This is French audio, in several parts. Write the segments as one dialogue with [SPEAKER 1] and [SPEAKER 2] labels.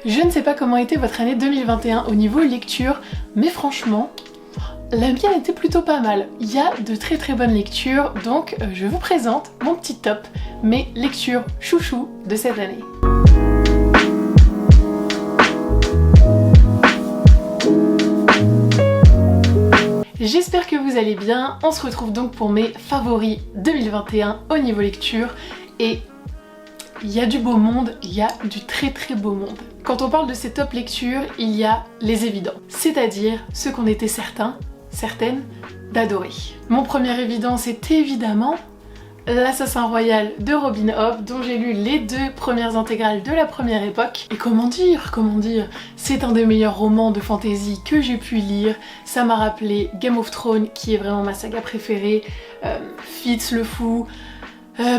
[SPEAKER 1] Je ne sais pas comment était votre année 2021 au niveau lecture, mais franchement, la mienne était plutôt pas mal. Il y a de très très bonnes lectures, donc je vous présente mon petit top, mes lectures chouchou de cette année. J'espère que vous allez bien, on se retrouve donc pour mes favoris 2021 au niveau lecture et il y a du beau monde, il y a du très très beau monde. Quand on parle de ces top lectures, il y a les évidents, c'est-à-dire ceux qu'on était certaines d'adorer. Mon premier évident c'est évidemment L'Assassin Royal de Robin Hobb, dont j'ai lu les 2 premières intégrales de la première époque. Et comment dire, c'est un des meilleurs romans de fantasy que j'ai pu lire. Ça m'a rappelé Game of Thrones, qui est vraiment ma saga préférée, Fitz le Fou,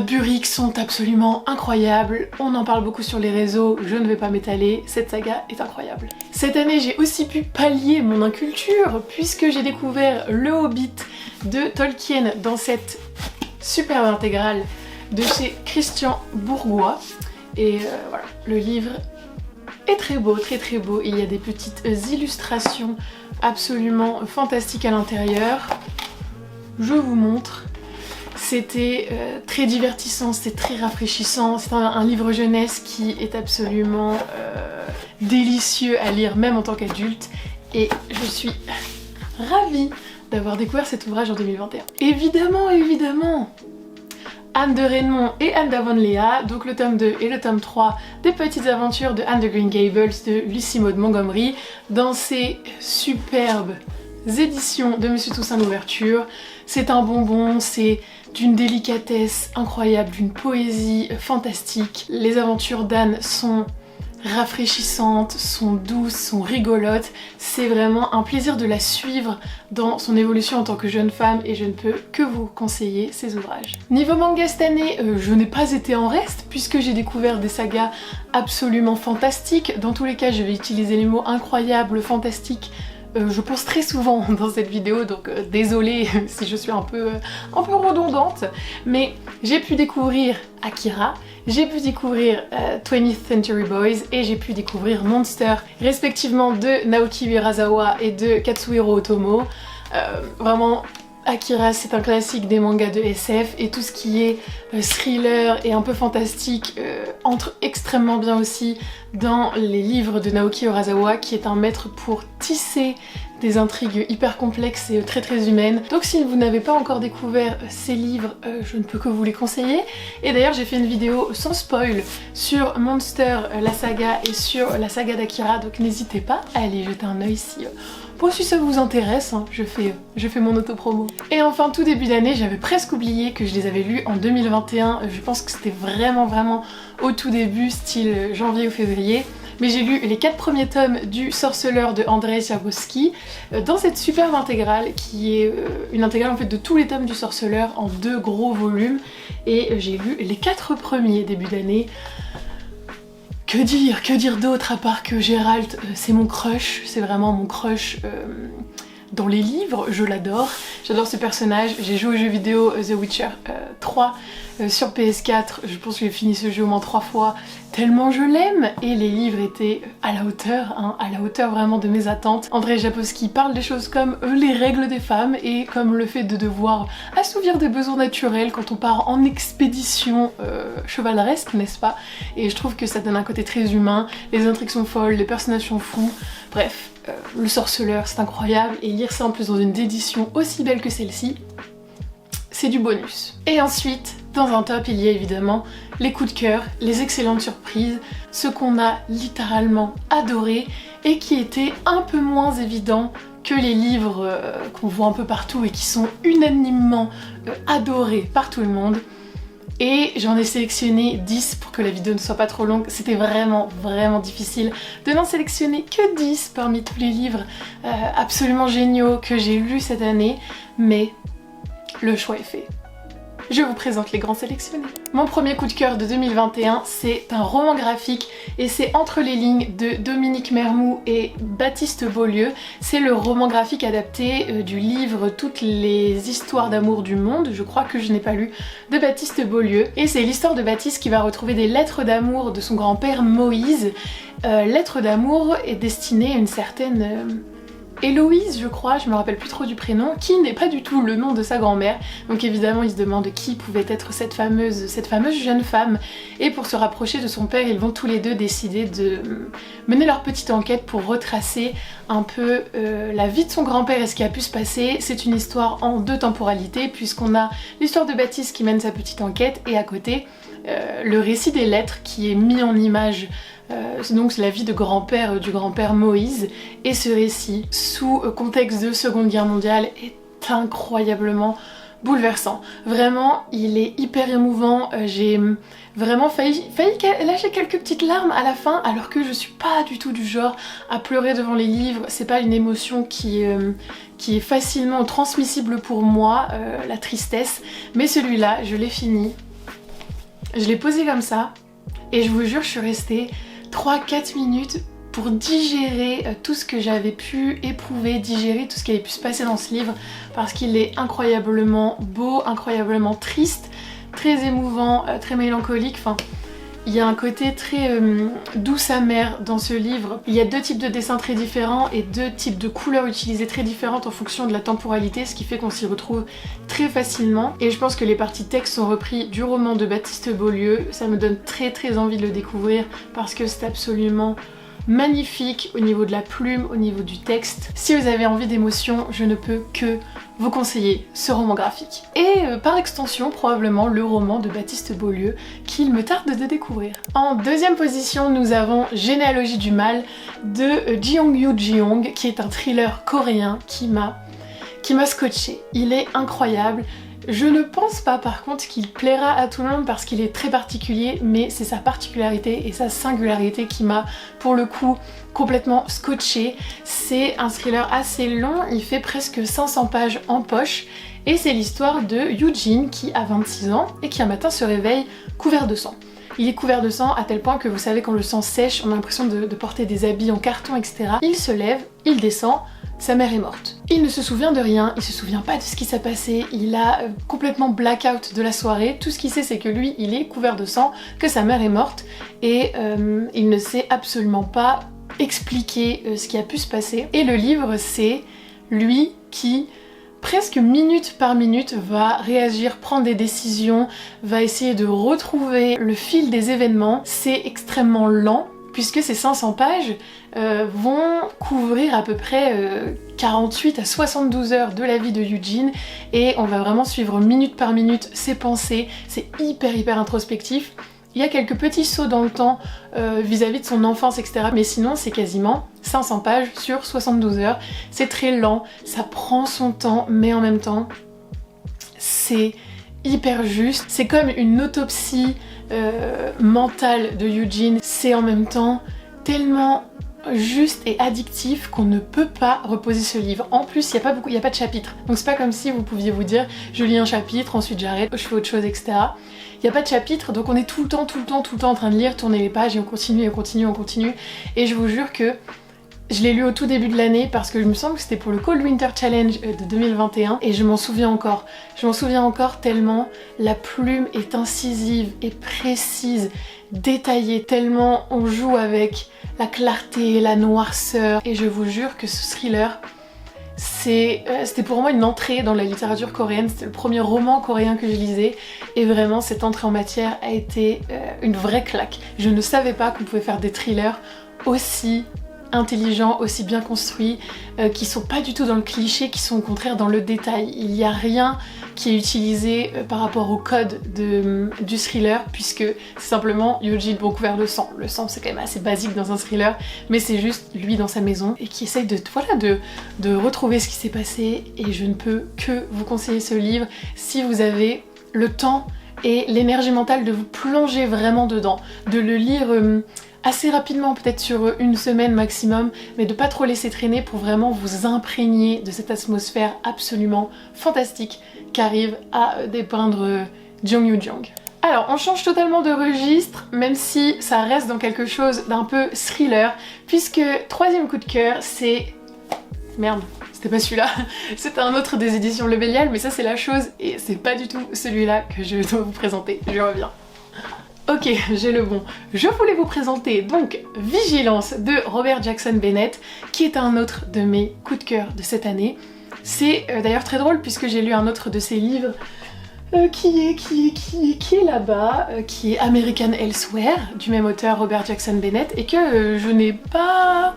[SPEAKER 1] Burix sont absolument incroyables. On en parle beaucoup sur les réseaux, je ne vais pas m'étaler, cette saga est incroyable. Cette année, j'ai aussi pu pallier mon inculture, puisque j'ai découvert Le Hobbit de Tolkien dans cette superbe intégrale de chez Christian Bourgois et voilà, le livre est très beau, très beau. Il y a des petites illustrations absolument fantastiques à l'intérieur. Je vous montre. C'était très divertissant, c'était très rafraîchissant. C'est un livre jeunesse qui est absolument délicieux à lire même en tant qu'adulte et je suis ravie d'avoir découvert cet ouvrage en 2021. Évidemment, Anne de Redmond et Anne d'Avonlea, donc le tome 2 et le tome 3 des petites aventures de Anne de Green Gables de Lucy Maud Montgomery dans ces superbes éditions de Monsieur Toussaint Louverture. C'est un bonbon, c'est d'une délicatesse incroyable, d'une poésie fantastique. Les aventures d'Anne sont rafraîchissantes, sont douces, sont rigolotes. C'est vraiment un plaisir de la suivre dans son évolution en tant que jeune femme et je ne peux que vous conseiller ces ouvrages. Niveau manga cette année, je n'ai pas été en reste puisque j'ai découvert des sagas absolument fantastiques. Dans tous les cas, je vais utiliser les mots incroyables, fantastiques. Je pense très souvent dans cette vidéo, donc désolée si je suis un peu redondante, mais j'ai pu découvrir Akira, j'ai pu découvrir 20th Century Boys et j'ai pu découvrir Monster, respectivement de Naoki Urasawa et de Katsuhiro Otomo. Vraiment, Akira c'est un classique des mangas de SF et tout ce qui est thriller et un peu fantastique entre extrêmement bien aussi dans les livres de Naoki Urasawa qui est un maître pour tisser des intrigues hyper complexes et très humaines. Donc si vous n'avez pas encore découvert ces livres, je ne peux que vous les conseiller. Et d'ailleurs j'ai fait une vidéo sans spoil sur Monster, la saga et sur la saga d'Akira, donc n'hésitez pas à aller jeter un œil si ça vous intéresse, hein, je fais mon auto-promo. Et enfin, tout début d'année, j'avais presque oublié que je les avais lus en 2021. Je pense que c'était vraiment au tout début, style janvier ou février. Mais j'ai lu les 4 premiers tomes du Sorceleur de Andrzej Sapkowski dans cette superbe intégrale qui est une intégrale en fait de tous les tomes du Sorceleur en 2 gros volumes. Et j'ai lu les 4 premiers début d'année. Que dire d'autre à part que Geralt, c'est mon crush, c'est vraiment mon crush dans les livres, je l'adore, j'adore ce personnage, j'ai joué au jeu vidéo The Witcher 3 sur PS4, je pense que j'ai fini ce jeu au moins 3 fois, tellement je l'aime, et les livres étaient à la hauteur vraiment de mes attentes. Andrzej Sapkowski parle des choses comme les règles des femmes et comme le fait de devoir assouvir des besoins naturels quand on part en expédition chevaleresque, n'est-ce pas? Et je trouve que ça donne un côté très humain, les intrigues sont folles, les personnages sont fous, bref, le Sorceleur c'est incroyable et lire ça en plus dans une édition aussi belle que celle-ci, c'est du bonus. Et ensuite, dans un top, il y a évidemment les coups de cœur, les excellentes surprises, ce qu'on a littéralement adoré et qui étaient un peu moins évidents que les livres qu'on voit un peu partout et qui sont unanimement adorés par tout le monde. Et j'en ai sélectionné 10 pour que la vidéo ne soit pas trop longue. C'était vraiment difficile de n'en sélectionner que 10 parmi tous les livres absolument géniaux que j'ai lus cette année, mais le choix est fait. je vous présente les grands sélectionnés. Mon premier coup de cœur de 2021, c'est un roman graphique et c'est Entre les lignes de Dominique Mermoux et Baptiste Beaulieu. C'est le roman graphique adapté du livre Toutes les histoires d'amour du monde, je crois que je n'ai pas lu, de Baptiste Beaulieu. Et c'est l'histoire de Baptiste qui va retrouver des lettres d'amour de son grand-père Moïse. Lettres d'amour est destinée à une certaine... Héloïse, je crois, je me rappelle plus trop du prénom, qui n'est pas du tout le nom de sa grand-mère. Donc évidemment, il se demande qui pouvait être cette fameuse jeune femme. Et pour se rapprocher de son père, ils vont tous les deux décider de mener leur petite enquête pour retracer un peu la vie de son grand-père et ce qui a pu se passer. C'est une histoire en 2 temporalités, puisqu'on a l'histoire de Baptiste qui mène sa petite enquête, et à côté, le récit des lettres qui est mis en image. C'est donc la vie de grand-père du grand-père Moïse, et ce récit sous contexte de Seconde Guerre mondiale est incroyablement bouleversant. Vraiment, il est hyper émouvant. J'ai vraiment failli lâcher quelques petites larmes à la fin, alors que je suis pas du tout du genre à pleurer devant les livres. C'est pas une émotion qui est facilement transmissible pour moi, la tristesse. Mais celui-là, je l'ai fini. Je l'ai posé comme ça, et je vous jure, je suis restée 3-4 minutes pour digérer tout ce que j'avais pu éprouver, digérer tout ce qui avait pu se passer dans ce livre, parce qu'il est incroyablement beau, incroyablement triste, très émouvant, très mélancolique. Enfin, il y a un côté très douce amer dans ce livre. Il y a 2 types de dessins très différents et 2 types de couleurs utilisées très différentes en fonction de la temporalité, ce qui fait qu'on s'y retrouve très facilement. Et je pense que les parties textes sont repris du roman de Baptiste Beaulieu. Ça me donne très envie de le découvrir parce que c'est absolument magnifique au niveau de la plume, au niveau du texte. Si vous avez envie d'émotion, je ne peux que vous conseiller ce roman graphique. Et par extension, probablement le roman de Baptiste Beaulieu qu'il me tarde de découvrir. En 2e position, nous avons Généalogie du mal de Jeong-Yu Jeong, qui est un thriller coréen qui m'a scotché. Il est incroyable. Je ne pense pas par contre qu'il plaira à tout le monde parce qu'il est très particulier, mais c'est sa particularité et sa singularité qui m'a pour le coup complètement scotché. C'est un thriller assez long, il fait presque 500 pages en poche, et c'est l'histoire de Eugene qui a 26 ans et qui un matin se réveille couvert de sang. Il est couvert de sang à tel point que vous savez, quand le sang sèche, on a l'impression de porter des habits en carton, etc. Il se lève, il descend, sa mère est morte. Il ne se souvient de rien, il se souvient pas de ce qui s'est passé, il a complètement blackout de la soirée. Tout ce qu'il sait, c'est que lui, il est couvert de sang, que sa mère est morte, et il ne sait absolument pas expliquer ce qui a pu se passer. Et le livre, c'est lui qui, presque minute par minute, va réagir, prendre des décisions, va essayer de retrouver le fil des événements. C'est extrêmement lent, puisque ces 500 pages vont couvrir à peu près 48 à 72 heures de la vie de Eugene, et on va vraiment suivre minute par minute ses pensées. C'est hyper introspectif. Il y a quelques petits sauts dans le temps vis-à-vis de son enfance, etc. Mais sinon, c'est quasiment 500 pages sur 72 heures. C'est très lent, ça prend son temps, mais en même temps, c'est hyper juste. C'est comme une autopsie mentale de Eugene. C'est en même temps tellement juste et addictif qu'on ne peut pas reposer ce livre. En plus, il n'y a pas de chapitres. Donc c'est pas comme si vous pouviez vous dire je lis un chapitre, ensuite j'arrête, je fais autre chose, etc. Il n'y a pas de chapitre, donc on est tout le temps en train de lire, tourner les pages, et on continue. Et je vous jure que je l'ai lu au tout début de l'année parce que je me semble que c'était pour le Cold Winter Challenge de 2021, et je m'en souviens encore. Je m'en souviens encore tellement la plume est incisive et précise, détaillée, tellement on joue avec la clarté, la noirceur. Et je vous jure que ce thriller, c'était pour moi une entrée dans la littérature coréenne. C'était le premier roman coréen que je lisais, et vraiment cette entrée en matière a été une vraie claque. Je ne savais pas qu'on pouvait faire des thrillers aussi intelligents, aussi bien construits, qui sont pas du tout dans le cliché, qui sont au contraire dans le détail. Il n'y a rien qui est utilisé par rapport au code du thriller, puisque c'est simplement Eugene couvert de sang. Le sang, c'est quand même assez basique dans un thriller, mais c'est juste lui dans sa maison et qui essaye de retrouver ce qui s'est passé. Et je ne peux que vous conseiller ce livre si vous avez le temps et l'énergie mentale de vous plonger vraiment dedans, de le lire assez rapidement, peut-être sur une semaine maximum, mais de pas trop laisser traîner pour vraiment vous imprégner de cette atmosphère absolument fantastique qu'arrive à dépeindre Jung Yoo Jung. Alors on change totalement de registre, même si ça reste dans quelque chose d'un peu thriller, puisque troisième coup de cœur c'est... Merde, c'était pas celui-là, c'était un autre des éditions Le Bélial, mais ça c'est la chose et c'est pas du tout celui-là que je dois vous présenter, je reviens. Ok, j'ai le bon. Je voulais vous présenter donc Vigilance de Robert Jackson Bennett, qui est un autre de mes coups de cœur de cette année. C'est d'ailleurs très drôle puisque j'ai lu un autre de ses livres qui est là-bas, qui est American Elsewhere, du même auteur Robert Jackson Bennett, et que je n'ai pas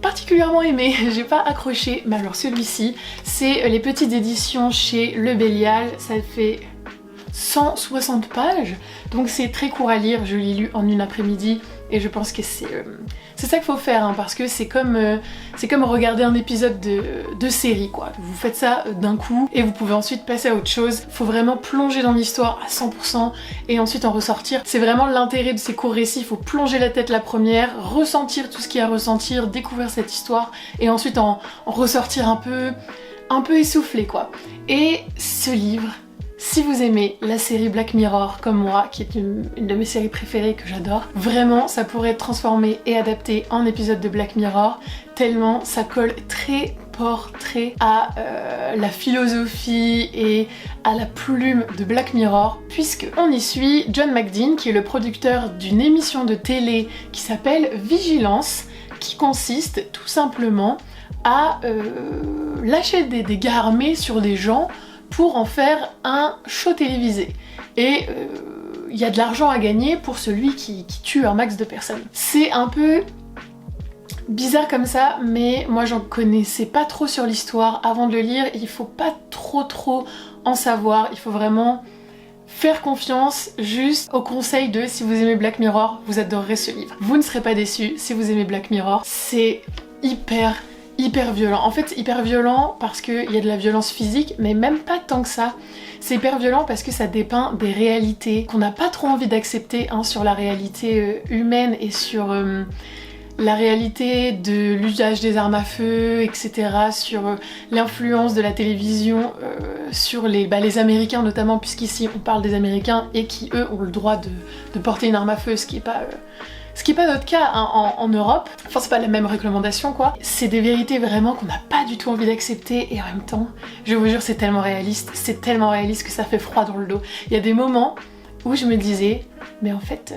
[SPEAKER 1] particulièrement aimé, j'ai pas accroché, mais alors celui-ci, c'est les petites éditions chez Le Bélial, ça fait 160 pages, donc c'est très court à lire, je l'ai lu en une après-midi, et je pense que c'est ça qu'il faut faire, hein, parce que c'est comme regarder un épisode de série, quoi. Vous faites ça d'un coup, et vous pouvez ensuite passer à autre chose. Faut vraiment plonger dans l'histoire à 100%, et ensuite en ressortir. C'est vraiment l'intérêt de ces courts récits, il faut plonger la tête la première, ressentir tout ce qu'il y a à ressentir, découvrir cette histoire, et ensuite en ressortir un peu essoufflé, quoi. Et ce livre, si vous aimez la série Black Mirror comme moi, qui est une de mes séries préférées que j'adore, vraiment ça pourrait être transformé et adapté en épisode de Black Mirror, tellement ça colle très portrait à la philosophie et à la plume de Black Mirror, puisque on y suit John McDean, qui est le producteur d'une émission de télé qui s'appelle Vigilance, qui consiste tout simplement à lâcher des gars armés sur des gens pour en faire un show télévisé. Et il y a de l'argent à gagner pour celui qui tue un max de personnes. C'est un peu bizarre comme ça, mais moi j'en connaissais pas trop sur l'histoire avant de le lire, il faut pas trop en savoir, il faut vraiment faire confiance juste au conseil de si vous aimez Black Mirror, vous adorerez ce livre. Vous ne serez pas déçus si vous aimez Black Mirror, c'est hyper violent. En fait, hyper violent parce qu'il y a de la violence physique, mais même pas tant que ça. C'est hyper violent parce que ça dépeint des réalités qu'on n'a pas trop envie d'accepter, hein, sur la réalité humaine et sur la réalité de l'usage des armes à feu, etc., sur l'influence de la télévision sur les Américains notamment, puisqu'ici on parle des Américains et qui eux ont le droit de porter une arme à feu, ce qui est pas notre cas, hein, en Europe. Enfin, c'est pas la même réglementation, quoi. C'est des vérités vraiment qu'on n'a pas du tout envie d'accepter, et en même temps, je vous jure, c'est tellement réaliste que ça fait froid dans le dos. Il y a des moments où je me disais, mais en fait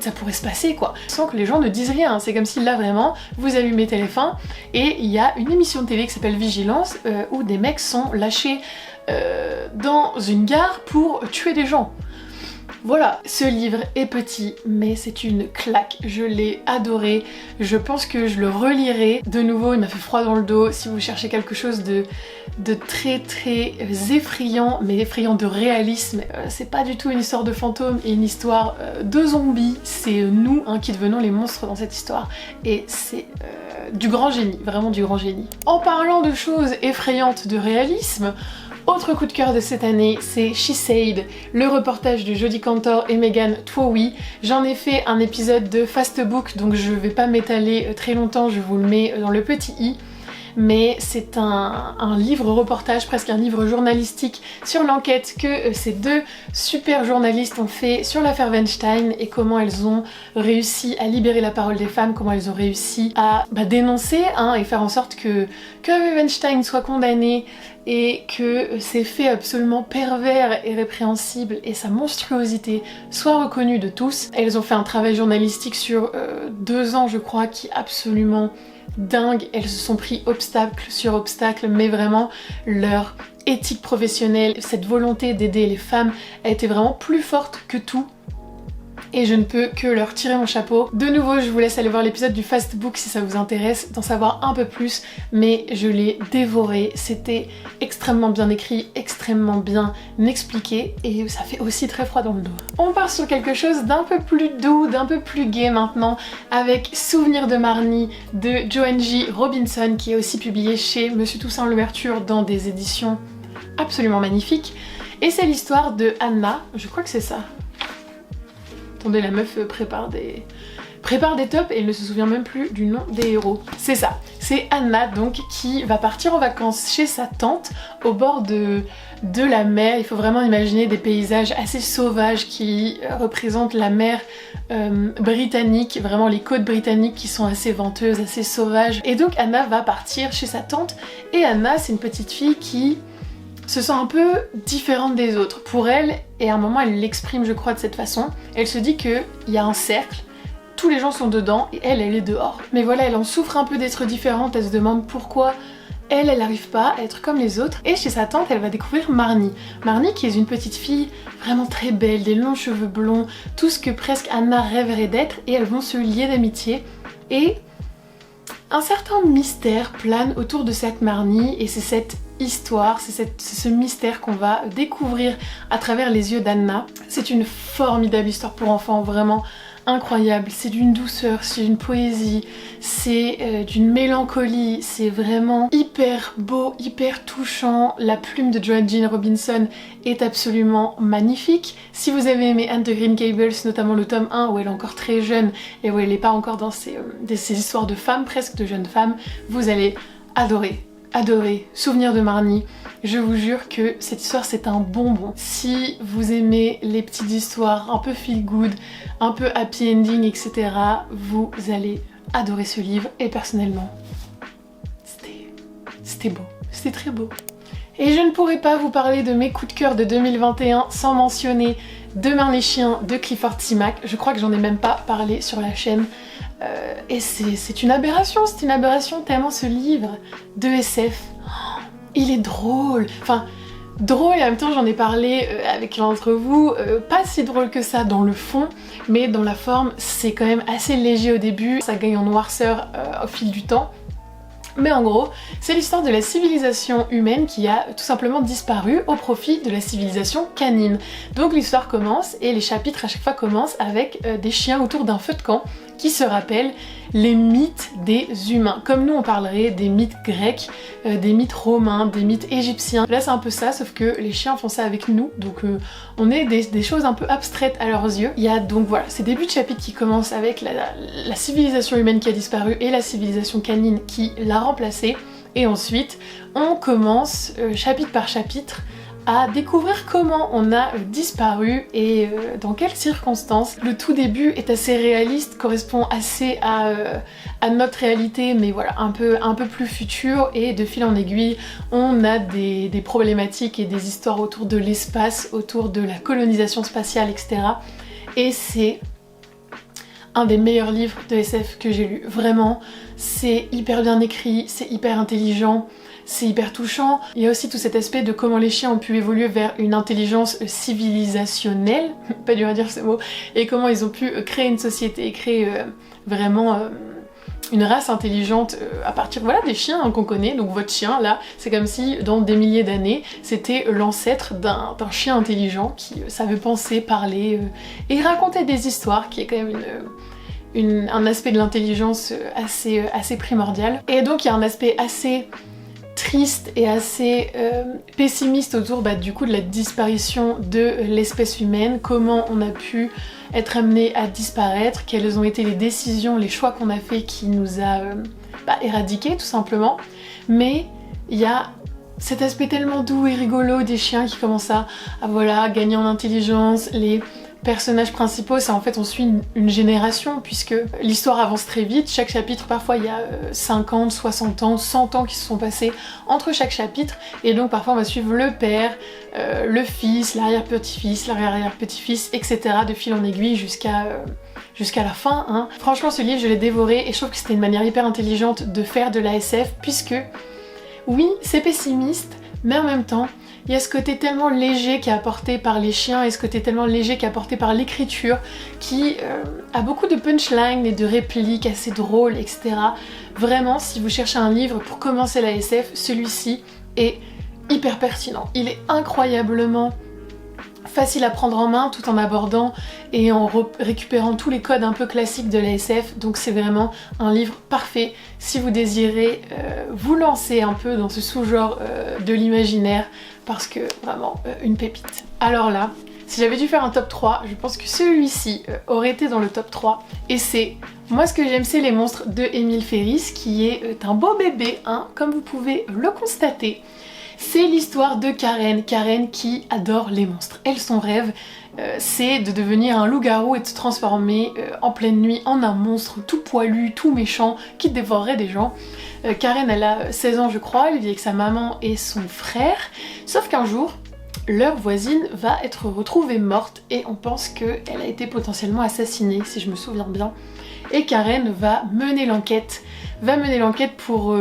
[SPEAKER 1] ça pourrait se passer, quoi. Sans que les gens ne disent rien, c'est comme si là vraiment, vous allumez téléphone et il y a une émission de télé qui s'appelle Vigilance, où des mecs sont lâchés dans une gare pour tuer des gens. Voilà, ce livre est petit, mais c'est une claque, je l'ai adoré, je pense que je le relirai. De nouveau, il m'a fait froid dans le dos, si vous cherchez quelque chose de très effrayant, mais effrayant de réalisme, c'est pas du tout une histoire de fantômes et une histoire de zombies, c'est nous, hein, qui devenons les monstres dans cette histoire, et c'est du grand génie, vraiment du grand génie. En parlant de choses effrayantes de réalisme, autre coup de cœur de cette année, c'est She Said, le reportage de Jodie Cantor et Megan Twohy. J'en ai fait un épisode de Fast Book, donc je vais pas m'étaler très longtemps, je vous le mets dans le petit i. Mais c'est un livre reportage, presque un livre journalistique sur l'enquête que ces deux super journalistes ont fait sur l'affaire Weinstein et comment elles ont réussi à libérer la parole des femmes, comment elles ont réussi à dénoncer, hein, et faire en sorte que Weinstein soit condamné et que ses faits absolument pervers et répréhensibles et sa monstruosité soient reconnus de tous. Elles ont fait un travail journalistique sur 2 ans, je crois, qui est absolument dingue. Elles se sont pris obstacle sur obstacle, mais vraiment leur éthique professionnelle, cette volonté d'aider les femmes a été vraiment plus forte que tout. Et je ne peux que leur tirer mon chapeau. De nouveau, je vous laisse aller voir l'épisode du Fast Book si ça vous intéresse d'en savoir un peu plus, mais je l'ai dévoré. C'était extrêmement bien écrit, extrêmement bien expliqué, et ça fait aussi très froid dans le dos. On part sur quelque chose d'un peu plus doux, d'un peu plus gai maintenant, avec Souvenir de Marnie de Joanne J. Robinson, qui est aussi publié chez Monsieur Toussaint Louverture dans des éditions absolument magnifiques. Et c'est l'histoire de Anna, je crois que c'est ça. Attendez, la meuf prépare prépare des tops et elle ne se souvient même plus du nom des héros. C'est ça, c'est Anna donc qui va partir en vacances chez sa tante au bord de la mer. Il faut vraiment imaginer des paysages assez sauvages qui représentent la mer britannique, vraiment les côtes britanniques qui sont assez venteuses, assez sauvages. Et donc Anna va partir chez sa tante et Anna c'est une petite fille qui se sent un peu différente des autres. Pour elle, et à un moment elle l'exprime je crois de cette façon, elle se dit qu'il y a un cercle, tous les gens sont dedans et elle est dehors. Mais voilà, elle en souffre un peu d'être différente, elle se demande pourquoi elle n'arrive pas à être comme les autres. Et chez sa tante, elle va découvrir Marnie. Marnie qui est une petite fille vraiment très belle, des longs cheveux blonds, tout ce que presque Anna rêverait d'être, et elles vont se lier d'amitié. Et un certain mystère plane autour de cette Marnie, et c'est cette histoire, c'est ce mystère qu'on va découvrir à travers les yeux d'Anna. C'est une formidable histoire pour enfants, vraiment incroyable, c'est d'une douceur, c'est d'une poésie, c'est d'une mélancolie, c'est vraiment hyper beau, hyper touchant. La plume de Joanne Jean Robinson est absolument magnifique. Si vous avez aimé Anne de Green Gables, notamment le tome 1 où elle est encore très jeune et où elle n'est pas encore dans ces histoires de femmes, presque de jeunes femmes, vous allez adorer. Adorer. Souvenir de Marnie. Je vous jure que cette histoire c'est un bonbon. Si vous aimez les petites histoires un peu feel good, un peu happy ending, etc., vous allez adorer ce livre. Et personnellement, c'était beau. C'était très beau. Et je ne pourrais pas vous parler de mes coups de cœur de 2021 sans mentionner Demain les chiens de Clifford C. Mac. Je crois que j'en ai même pas parlé sur la chaîne. Et c'est une aberration tellement ce livre de SF, il est drôle, enfin drôle et en même temps j'en ai parlé avec l'un d'entre vous, pas si drôle que ça dans le fond, mais dans la forme c'est quand même assez léger au début, ça gagne en noirceur au fil du temps. Mais en gros, c'est l'histoire de la civilisation humaine qui a tout simplement disparu au profit de la civilisation canine. Donc l'histoire commence et les chapitres à chaque fois commencent avec des chiens autour d'un feu de camp qui se rappellent les mythes des humains. Comme nous on parlerait des mythes grecs, des mythes romains, des mythes égyptiens. Là c'est un peu ça, sauf que les chiens font ça avec nous, donc on est des choses un peu abstraites à leurs yeux. Il y a donc voilà, ces débuts de chapitres qui commencent avec la civilisation humaine qui a disparu et la civilisation canine qui l'a remplacée. Et ensuite on commence chapitre par chapitre à découvrir comment on a disparu et dans quelles circonstances. Le tout début est assez réaliste, correspond assez à notre réalité, mais voilà, un peu plus futur, et de fil en aiguille, on a des problématiques et des histoires autour de l'espace, autour de la colonisation spatiale, etc. Et c'est un des meilleurs livres de SF que j'ai lu, vraiment. C'est hyper bien écrit, c'est hyper intelligent, c'est hyper touchant. Il y a aussi tout cet aspect de comment les chiens ont pu évoluer vers une intelligence civilisationnelle, pas dur à dire ce mot, et comment ils ont pu créer une société, créer vraiment une race intelligente à partir voilà, des chiens qu'on connaît. Donc votre chien là, c'est comme si dans des milliers d'années, c'était l'ancêtre d'un chien intelligent qui savait penser, parler et raconter des histoires, qui est quand même un aspect de l'intelligence assez primordial. Et donc il y a un aspect assez triste et assez pessimiste autour du coup de la disparition de l'espèce humaine, comment on a pu être amené à disparaître, quelles ont été les décisions, les choix qu'on a fait qui nous a éradiqués tout simplement. Mais il y a cet aspect tellement doux et rigolo des chiens qui commencent à voilà, gagner en intelligence. Les personnages principaux, c'est en fait on suit une génération puisque l'histoire avance très vite. Chaque chapitre, parfois il y a 50, 60 ans, 100 ans qui se sont passés entre chaque chapitre, et donc parfois on va suivre le père, le fils, l'arrière-petit-fils, l'arrière-petit-fils, etc. de fil en aiguille jusqu'à la fin. Hein. Franchement ce livre je l'ai dévoré et je trouve que c'était une manière hyper intelligente de faire de la SF, puisque oui c'est pessimiste mais en même temps il y a ce côté tellement léger qui est apporté par les chiens et ce côté tellement léger qui est apporté par l'écriture qui a beaucoup de punchlines et de répliques assez drôles, etc. Vraiment, si vous cherchez un livre pour commencer la SF, celui-ci est hyper pertinent. Il est incroyablement facile à prendre en main tout en abordant et en récupérant tous les codes un peu classiques de la SF, donc c'est vraiment un livre parfait si vous désirez vous lancer un peu dans ce sous-genre de l'imaginaire, parce que vraiment une pépite. Alors là, Si j'avais dû faire un top 3, je pense que celui-ci aurait été dans le top 3. Et c'est Moi ce que j'aime, c'est les monstres de Émile Ferris, qui est un beau bébé, hein, comme vous pouvez le constater. C'est l'histoire de Karen, Karen qui adore les monstres. Elle, son rêve, c'est de devenir un loup-garou et de se transformer en pleine nuit en un monstre tout poilu, tout méchant, qui dévorerait des gens. Karen, elle a 16 ans je crois, elle vit avec sa maman et son frère, sauf qu'un jour, leur voisine va être retrouvée morte et on pense qu'elle a été potentiellement assassinée, si je me souviens bien. Et Karen va mener l'enquête pour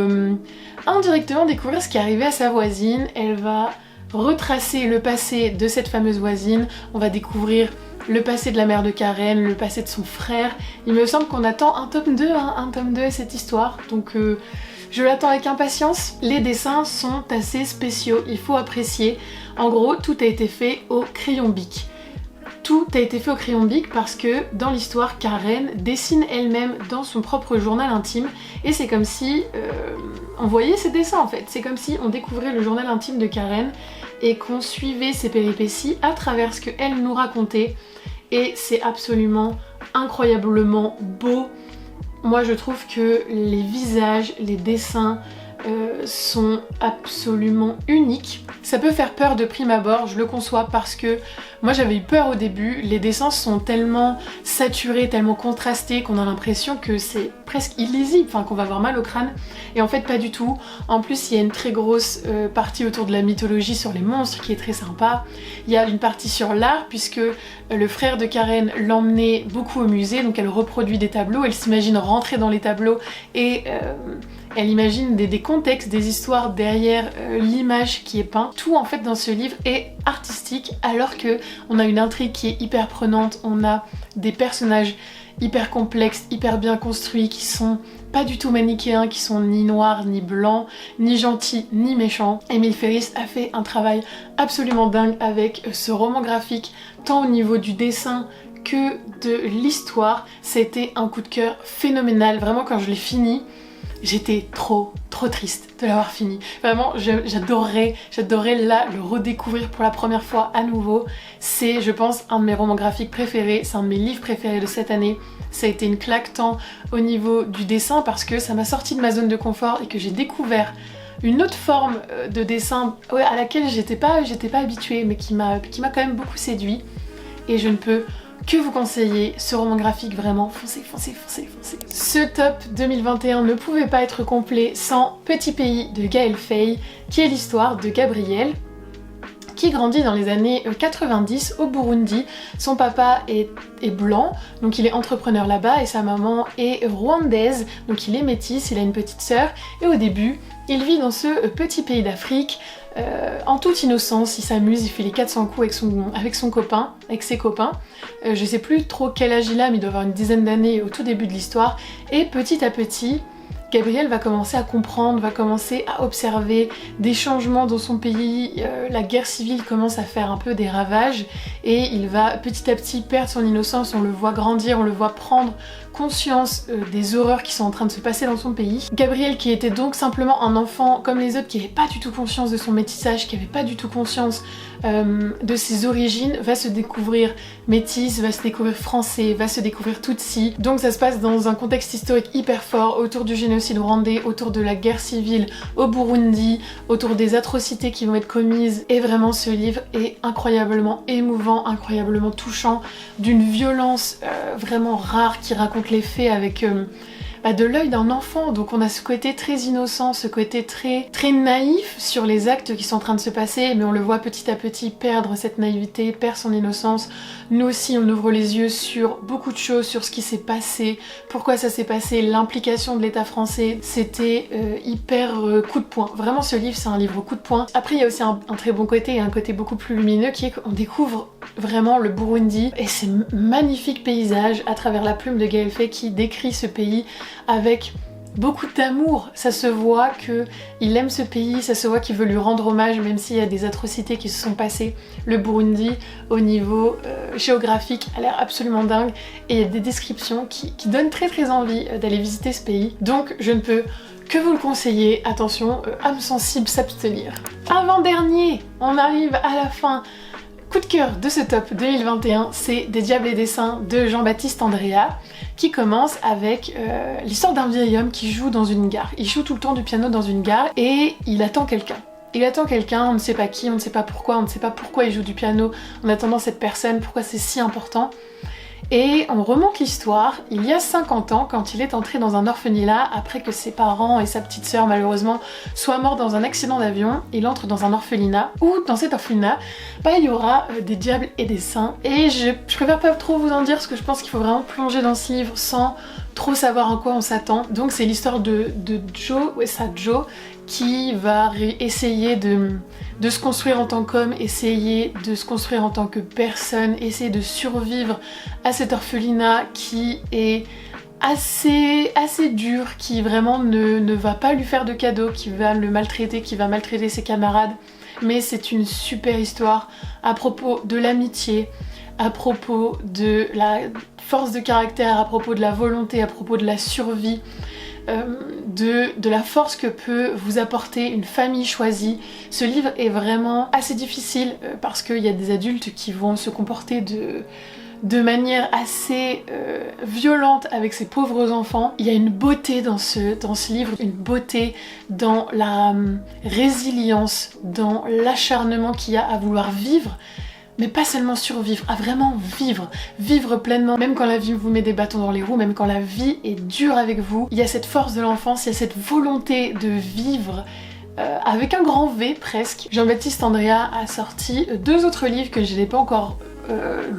[SPEAKER 1] indirectement découvrir ce qui est arrivé à sa voisine. Elle va retracer le passé de cette fameuse voisine, on va découvrir le passé de la mère de Karen, le passé de son frère. Il me semble qu'on attend un tome 2, un tome 2 à cette histoire, donc je l'attends avec impatience. Les dessins sont assez spéciaux, il faut apprécier. En gros, tout a été fait au crayon Bic. Tout a été fait au crayon Bic parce que dans l'histoire, Karen dessine elle-même dans son propre journal intime et c'est comme si on voyait ses dessins en fait. C'est comme si on découvrait le journal intime de Karen et qu'on suivait ses péripéties à travers ce qu'elle nous racontait et c'est absolument incroyablement beau. Moi je trouve que les visages, les dessins sont absolument uniques. Ça peut faire peur de prime abord, je le conçois, parce que moi j'avais eu peur au début. Les dessins sont tellement saturés, tellement contrastés qu'on a l'impression que c'est presque illisible, enfin qu'on va avoir mal au crâne. Et en fait pas du tout. En plus il y a une très grosse partie autour de la mythologie sur les monstres qui est très sympa. Il y a une partie sur l'art puisque le frère de Karen l'emmenait beaucoup au musée, donc elle reproduit des tableaux, elle s'imagine rentrer dans les tableaux et elle imagine des contextes, des histoires derrière l'image qui est peinte. Tout en fait dans ce livre est artistique alors que on a une intrigue qui est hyper prenante, on a des personnages hyper complexes, hyper bien construits, qui sont pas du tout manichéens, qui sont ni noirs, ni blancs, ni gentils, ni méchants. Émile Ferris a fait un travail absolument dingue avec ce roman graphique, tant au niveau du dessin que de l'histoire. C'était un coup de cœur phénoménal, vraiment quand je l'ai fini, j'étais trop triste de l'avoir fini. Vraiment, j'adorerais là le redécouvrir pour la première fois à nouveau. C'est, je pense, un de mes romans graphiques préférés, c'est un de mes livres préférés de cette année. Ça a été une claque tant au niveau du dessin parce que ça m'a sorti de ma zone de confort et que j'ai découvert une autre forme de dessin à laquelle j'étais pas habituée mais qui m'a quand même beaucoup séduit. Et je ne peux que vous conseiller ce roman graphique, vraiment foncez. Ce top 2021 ne pouvait pas être complet sans Petit pays de Gaël Faye, qui est l'histoire de Gabriel qui grandit dans les années 90 au Burundi. Son papa est blanc, donc il est entrepreneur là-bas, et sa maman est rwandaise, donc il est métis, il a une petite sœur, et au début, il vit dans ce petit pays d'Afrique, en toute innocence, il s'amuse, il fait les 400 coups avec ses copains. Je sais plus trop quel âge il a, mais il doit avoir une dizaine d'années au tout début de l'histoire, et petit à petit, Gabriel va commencer à comprendre, va commencer à observer des changements dans son pays, la guerre civile commence à faire un peu des ravages et il va petit à petit perdre son innocence, on le voit grandir, on le voit prendre conscience des horreurs qui sont en train de se passer dans son pays. Gabriel, qui était donc simplement un enfant comme les autres, qui n'avait pas du tout conscience de son métissage, qui n'avait pas du tout conscience de ses origines, va se découvrir métis, va se découvrir français, va se découvrir Tutsi. Donc ça se passe dans un contexte historique hyper fort, autour du génocide rwandais, autour de la guerre civile au Burundi, autour des atrocités qui vont être commises. Et vraiment ce livre est incroyablement émouvant, incroyablement touchant, d'une violence vraiment rare, qui raconte les faits avec de l'œil d'un enfant. Donc on a ce côté très innocent, ce côté très naïf sur les actes qui sont en train de se passer, mais on le voit petit à petit perdre cette naïveté, perdre son innocence. Nous aussi on ouvre les yeux sur beaucoup de choses, sur ce qui s'est passé, pourquoi ça s'est passé, l'implication de l'État français. C'était hyper coup de poing. Vraiment ce livre c'est un livre coup de poing. Après il y a aussi un très bon côté et un côté beaucoup plus lumineux qui est qu'on découvre vraiment le Burundi et ces magnifiques paysages à travers la plume de Gaël Faye qui décrit ce pays avec beaucoup d'amour. Ça se voit qu'il aime ce pays, ça se voit qu'il veut lui rendre hommage même s'il y a des atrocités qui se sont passées. Le Burundi au niveau géographique a l'air absolument dingue et il y a des descriptions qui donnent très envie d'aller visiter ce pays. Donc je ne peux que vous le conseiller. Attention, âme sensible s'abstenir. Avant-dernier, on arrive à la fin. coup de cœur de ce top 2021, c'est Des Diables et des Saints de Jean-Baptiste Andrea, qui commence avec l'histoire d'un vieil homme qui joue dans une gare. Il joue tout le temps du piano dans une gare et il attend quelqu'un. Il attend quelqu'un, on ne sait pas qui, on ne sait pas pourquoi, on ne sait pas pourquoi il joue du piano en attendant cette personne, pourquoi c'est si important. Et on remonte l'histoire, il y a 50 ans, quand il est entré dans un orphelinat, après que ses parents et sa petite sœur malheureusement soient morts dans un accident d'avion, il entre dans un orphelinat, où dans cet orphelinat, il y aura des diables et des saints. Et je préfère pas trop vous en dire, parce que je pense qu'il faut vraiment plonger dans ce livre sans trop savoir en quoi on s'attend. Donc c'est l'histoire de Joe, Joe, qui va essayer de se construire en tant qu'homme, essayer de se construire en tant que personne, essayer de survivre à cet orphelinat qui est assez dur, qui vraiment ne va pas lui faire de cadeaux, qui va le maltraiter, qui va maltraiter ses camarades. Mais c'est une super histoire à propos de l'amitié, à propos de la force de caractère, à propos de la volonté, à propos de la survie, de la force que peut vous apporter une famille choisie. Ce livre est vraiment assez difficile parce qu'il y a des adultes qui vont se comporter de manière assez violente avec ces pauvres enfants. Il y a une beauté dans ce livre, une beauté dans la résilience, dans l'acharnement qu'il y a à vouloir vivre, mais pas seulement survivre, à vraiment vivre pleinement, même quand la vie vous met des bâtons dans les roues, même quand la vie est dure avec vous. Il y a cette force de l'enfance, il y a cette volonté de vivre avec un grand V presque. Jean-Baptiste Andrea a sorti 2 autres livres que je n'ai pas encore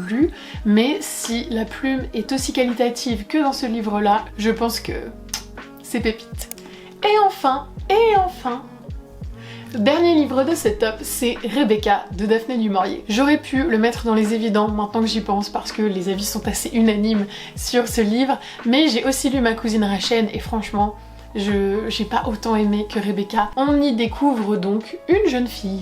[SPEAKER 1] lus, mais si la plume est aussi qualitative que dans ce livre-là, je pense que c'est pépite. Et enfin, le dernier livre de ce top, c'est Rebecca de Daphné du Maurier. J'aurais pu le mettre dans les évidents maintenant que j'y pense parce que les avis sont assez unanimes sur ce livre, mais j'ai aussi lu Ma cousine Rachel et franchement, j'ai pas autant aimé que Rebecca. On y découvre donc une jeune fille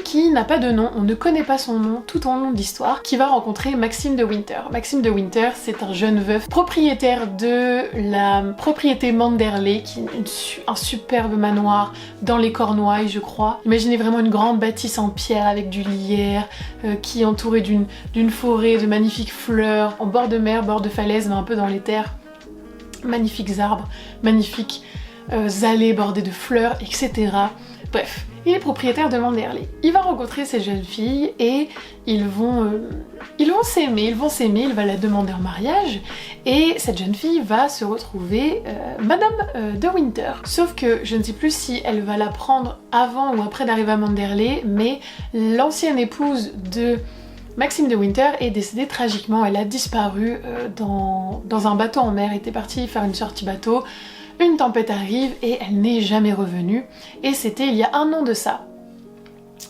[SPEAKER 1] qui n'a pas de nom, on ne connaît pas son nom tout au long de l'histoire, qui va rencontrer Maxime de Winter. Maxime de Winter, c'est un jeune veuf propriétaire de la propriété Manderley, qui est un superbe manoir dans les Cornouailles, je crois. Imaginez vraiment une grande bâtisse en pierre avec du lierre, qui est entourée d'une forêt de magnifiques fleurs, en bord de mer, bord de falaise, mais un peu dans les terres. Magnifiques arbres, magnifiques allées bordées de fleurs, etc. Bref, il est propriétaire de Manderley. Il va rencontrer cette jeune fille et ils vont s'aimer, il va la demander en mariage et cette jeune fille va se retrouver Madame de Winter. Sauf que je ne sais plus si elle va la prendre avant ou après d'arriver à Manderley, mais l'ancienne épouse de Maxime de Winter est décédée tragiquement, elle a disparu dans un bateau en mer, elle était partie faire une sortie bateau. Une tempête arrive et elle n'est jamais revenue, et c'était il y a 1 an de ça.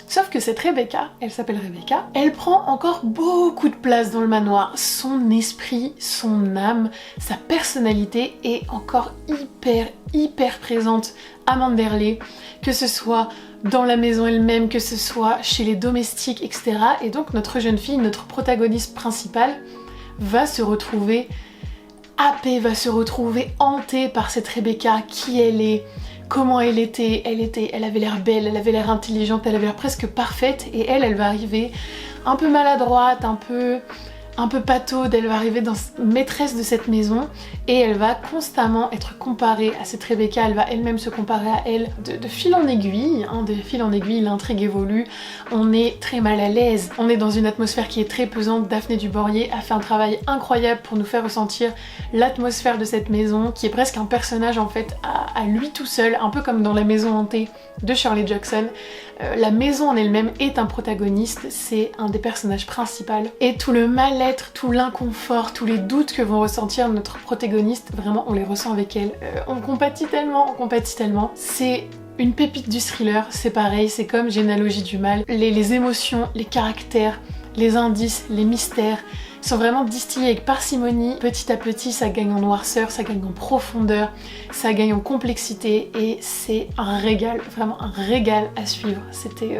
[SPEAKER 1] Sauf que cette Rebecca, elle s'appelle Rebecca, elle prend encore beaucoup de place dans le manoir. Son esprit, son âme, sa personnalité est encore hyper présente à Manderley, que ce soit dans la maison elle-même, que ce soit chez les domestiques, etc. Et donc notre jeune fille, notre protagoniste principale, va se retrouver happée, va se retrouver hantée par cette Rebecca, qui elle est, comment elle était, elle avait l'air belle, elle avait l'air intelligente, elle avait l'air presque parfaite, et elle va arriver un peu maladroite, un peu pataude, elle va arriver dans maîtresse de cette maison et elle va constamment être comparée à cette Rebecca, elle va elle-même se comparer à elle de fil en aiguille, l'intrigue évolue, on est très mal à l'aise, on est dans une atmosphère qui est très pesante. Daphné du Maurier a fait un travail incroyable pour nous faire ressentir l'atmosphère de cette maison qui est presque un personnage en fait à lui tout seul, un peu comme dans La Maison hantée de Shirley Jackson. La maison en elle-même est un protagoniste, c'est un des personnages principaux et tout le mal-être, tout l'inconfort, tous les doutes que vont ressentir notre protagoniste, vraiment on les ressent avec elle. On compatit tellement. C'est une pépite du thriller, c'est pareil, c'est comme Généalogie du mal. Les émotions, les caractères, les indices, les mystères sont vraiment distillés avec parcimonie. Petit à petit, ça gagne en noirceur, ça gagne en profondeur, ça gagne en complexité et c'est un régal, vraiment un régal à suivre. C'était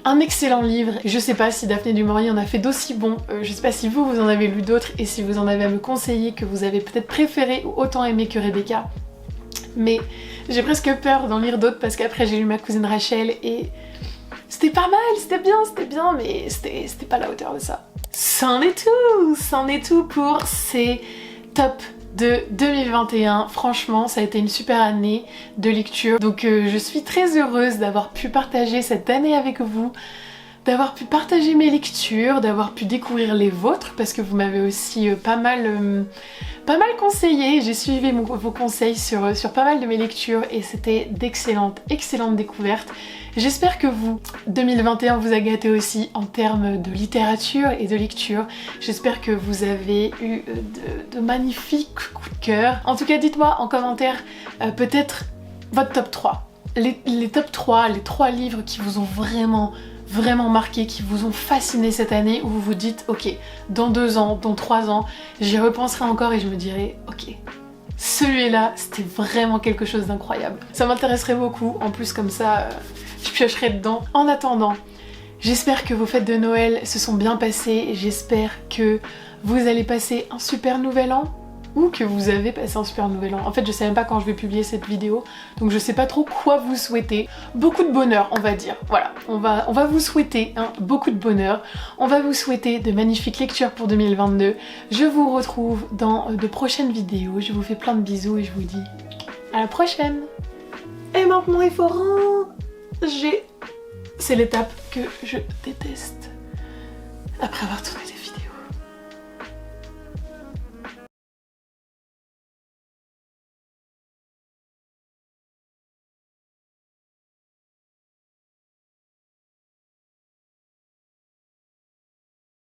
[SPEAKER 1] un excellent livre. Je sais pas si Daphné du Maurier en a fait d'aussi bons, je sais pas si vous en avez lu d'autres et si vous en avez à me conseiller que vous avez peut-être préféré ou autant aimé que Rebecca. Mais j'ai presque peur d'en lire d'autres parce qu'après j'ai lu Ma cousine Rachel et C'était pas mal, c'était bien, mais c'était pas à la hauteur de ça. C'en est tout pour ces tops de 2021. Franchement, ça a été une super année de lecture. Donc je suis très heureuse d'avoir pu partager cette année avec vous, d'avoir pu partager mes lectures, d'avoir pu découvrir les vôtres, parce que vous m'avez aussi pas mal conseillé. J'ai suivi vos conseils sur pas mal de mes lectures et c'était d'excellentes découvertes. J'espère que 2021 vous a gâté aussi en termes de littérature et de lecture. J'espère que vous avez eu de magnifiques coups de cœur. En tout cas, dites-moi en commentaire peut-être votre top 3. Les top 3, les 3 livres qui vous ont vraiment marqué, qui vous ont fasciné cette année, où vous vous dites ok, dans 2 ans, dans 3 ans, j'y repenserai encore et je me dirai ok, celui-là c'était vraiment quelque chose d'incroyable. Ça m'intéresserait beaucoup, en plus comme ça je piocherai dedans. En attendant, j'espère que vos fêtes de Noël se sont bien passées, j'espère que vous allez passer un super nouvel an, ou que vous avez passé un super nouvel an. En fait, je sais même pas quand je vais publier cette vidéo, donc je sais pas trop quoi vous souhaiter. Beaucoup de bonheur, on va dire. Voilà, on va vous souhaiter beaucoup de bonheur. On va vous souhaiter de magnifiques lectures pour 2022. Je vous retrouve dans de prochaines vidéos. Je vous fais plein de bisous et je vous dis à la prochaine. Et maintenant, il faut ranger. C'est l'étape que je déteste après avoir tourné.